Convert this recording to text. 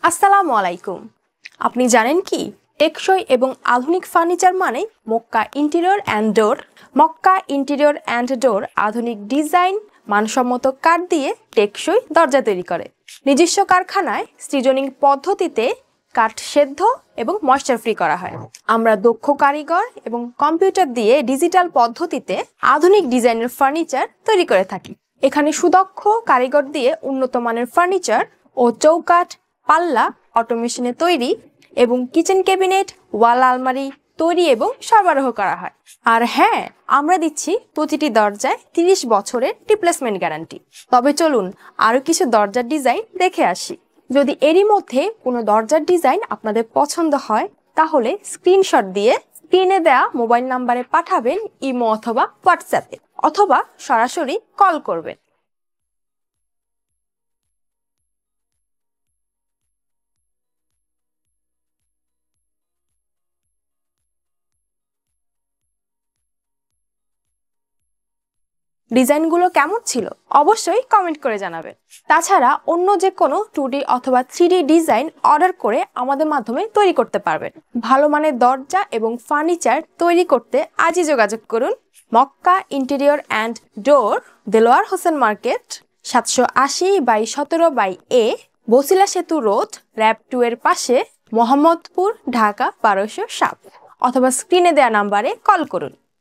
আসসালামু আলাইকুম। আপনি জানেন কি টেকসই এবং আধুনিক ফার্নিচার মানে Mecca interior and door. Mecca interior and door আধুনিক ডিজাইন, মানসম্মত কাঠ দিয়ে টেকসই দরজা তৈরি করে। নিজস্ব কারখানায় সৃজনী পদ্ধতিতে কাঠ সেদ্ধ এবং ময়েশ্চার ফ্রি করা হয়। আমরা দক্ষ কারিগর এবং কম্পিউটার দিয়ে ডিজিটাল পদ্ধতিতে আধুনিক ডিজাইনের ফার্নিচার তৈরি করে থাকি। এখানে সুদক্ষ কারিগর দিয়ে উন্নত মানের ফার্নিচার ও চৌকাঠ, পাল্লা অটোমেশনে তৈরি এবং কিচেন ক্যাবিনেট, ওয়াল আলমারি তৈরি এবং সরবরাহ করা হয়। আর হ্যাঁ, আমরা দিচ্ছি প্রতিটি দরজায় 30 বছরের রিপ্লেসমেন্ট গ্যারান্টি। তবে চলুন আরও কিছু দরজার ডিজাইন দেখে আসি। যদি এরই মধ্যে কোনো দরজার ডিজাইন আপনাদের পছন্দ হয় তাহলে স্ক্রিনশট দিয়ে স্ক্রিনে দেওয়া মোবাইল নাম্বারে পাঠাবেন, ইমো অথবা হোয়াটসঅ্যাপে, অথবা সরাসরি কল করবেন। ডিজাইনগুলো কেমন ছিল অবশ্যই কমেন্ট করে জানাবেন। তাছাড়া অন্য যে কোনো 2D অথবা 3D ডিজাইন অর্ডার করে আমাদের মাধ্যমে তৈরি করতে পারবেন। ভালো মানের দরজা এবং ফার্নিচার তৈরি করতে আজই যোগাযোগ করুন Mecca interior and door, Delwar Hossain market, 780/17/A, Basila সেতু রোড, র‍্যাব 2 এর পাশে, মোহাম্মদপুর, ঢাকা 1207, অথবা স্ক্রিনে দেওয়া নাম্বারে কল করুন।